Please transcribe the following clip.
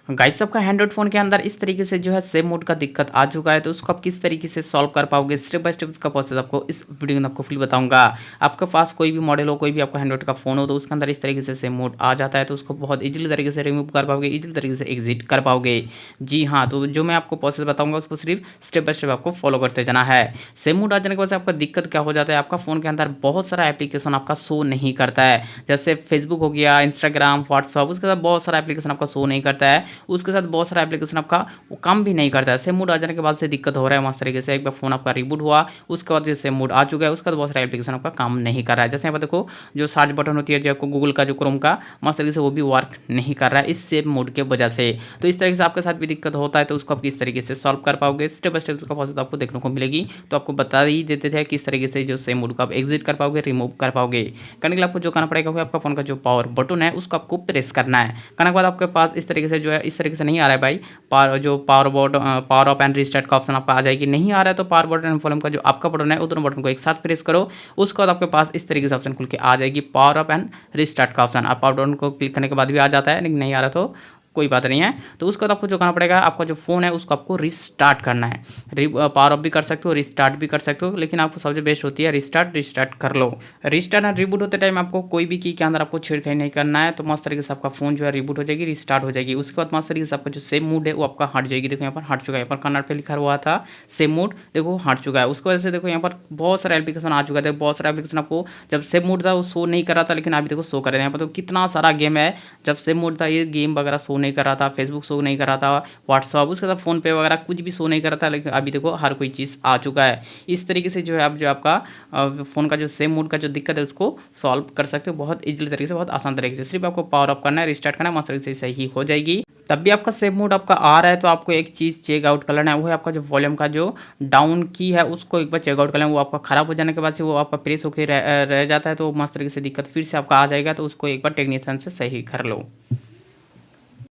Guys आपका Android phone के अंदर इस तरीके से जो है सेव मोड का दिक्कत आ चुका है, तो उसको आप किस तरीके से सॉल्व कर पाओगे, स्टेप बाय स्टेप इसका प्रोसेस आपको इस वीडियो में आपको फुल बताऊंगा। आपके पास कोई भी मॉडल हो, कोई भी आपका एंड्रॉइड का फ़ोन हो, तो उसके अंदर इस तरीके से सेव मोड आ जाता है, तो उसको बहुत ईजिली तरीके से रिमूव कर पाओगे, ईजिली तरीके से एग्जिट कर पाओगे। जी हाँ, तो जो मैं आपको प्रोसेस बताऊंगा उसको सिर्फ स्टेप बाय स्टेप आपको फॉलो करते जाना है। सेव मोड आ जाने के बाद से आपका दिक्कत क्या हो जाता है, आपका फ़ोन के अंदर बहुत सारा एप्लीकेशन आपका शो नहीं करता है। जैसे फेसबुक हो गया, इंस्टाग्राम, व्हाट्सअप, उसके साथ बहुत सारा एप्लीकेशन आपका शो नहीं करता है। उसके साथ बहुत सारा एप्लीकेशन आपका वो काम भी नहीं करता है। सेम मोड आ जाने के बाद से दिक्कत हो रहा है मस्त तरीके से। एक बार फ़ोन आपका रिबूट हुआ, उसके बाद जो सेम मोड आ चुका है, उसके बाद बहुत सारा एप्लीकेशन आपका काम नहीं कर रहा है। जैसे यहाँ पर देखो, जो सर्च बटन होती है, जो आपको गूगल का, जो क्रोम का, मस्त तरीके से वो भी वर्क नहीं कर रहा है इस सेम मोड के वजह से। तो इस तरीके से आपके साथ भी दिक्कत होता है, तो उसको आप किस तरीके से सॉल्व कर पाओगे, स्टेप बाय स्टेप उसका प्रोसेस आपको देखने को मिलेगी। तो आपको बता ही देते थे किस तरीके से जो सेम मोड को आप एग्जिट कर पाओगे, रिमूव कर पाओगे। करने के लिए आपको जो करना पड़ेगा वो आपका फ़ोन का जो पावर बटन है उसको आपको प्रेस करना है। करने के बाद आपके पास इस तरीके से जो है, इस तरीके से नहीं आ रहा है भाई, पावर ऑफ एंड रिस्टार्ट का ऑप्शन आपका आ जाएगी। नहीं आ रहा है तो पावर बटन एंड वॉल्यूम का जो आपका बटन है, वो दोनों बटन को एक साथ प्रेस करो। उसके बाद आपके पास इस तरीके से ऑप्शन खुल के आ जाएगी, पावर ऑफ एंड रिस्टार्ट का ऑप्शन। आप पावर बटन को क्लिक करने के बाद भी आ जाता है, लेकिन नहीं आ रहा तो कोई बात नहीं है। तो उसके बाद आपको जो करना पड़ेगा, आपका जो फ़ोन है उसको आपको रिस्टार्ट करना है। पावर ऑफ भी कर सकते हो, रिस्टार्ट भी कर सकते हो, लेकिन आपको सबसे बेस्ट होती है रिस्टार्ट कर लो। रिस्टार्ट एंड रिबूट होते टाइम आपको कोई भी की के अंदर आपको छेड़खानी नहीं करना है, तो मस्त तरीके से आपका फ़ोन जो है रिबूट हो जाएगी, रिस्टार्ट हो जाएगी। उसके बाद मस्त तरीके से आपका जो सेव मोड है वो आपका हट जाएगी। देखो यहाँ पर हट चुका है, यहाँ पर कन्नड़ पे लिखा हुआ था सेव मोड, देखो हट चुका है। उसकी वजह से देखो यहाँ पर बहुत सारा एप्लीकेशन आ चुका है। देखो बहुत सारा एप्लीकेशन आपको जब सेव मोड था वो शो नहीं कर रहा था, लेकिन अभी देखो शो कर रहे हैं। यहाँ पर तो कितना सारा गेम है, जब सेव मोड था ये गेम वगैरह शो नहीं कर रहा था, फेसबुक शो नहीं कर रहा था, व्हाट्सअप, उसके बाद फ़ोन पे वगैरह कुछ भी शो नहीं कर रहा था, लेकिन अभी देखो हर कोई चीज़ आ चुका है। इस तरीके से जो है आप जो आपका फ़ोन का जो सेम मोड का जो दिक्कत है उसको सॉल्व कर सकते हो बहुत ईजिली तरीके से, बहुत आसान तरीके से। सिर्फ आपको पावर ऑफ करना है, रिस्टार्ट करना है, मस्त तरीके से सही हो जाएगी। तब भी आपका सेव मोड आपका आ रहा है तो आपको एक चीज़ चेक आउट कर लेना है, वो है आपका जो वॉल्यूम का जो डाउन की है उसको एक बार चेक आउट कर लेना। वो आपका ख़राब हो जाने के बाद से वो आपका प्रेस होकर रह जाता है, तो मस्त तरीके से दिक्कत फिर से आपका आ जाएगा, तो उसको एक बार टेक्नीशियन से सही कर लो।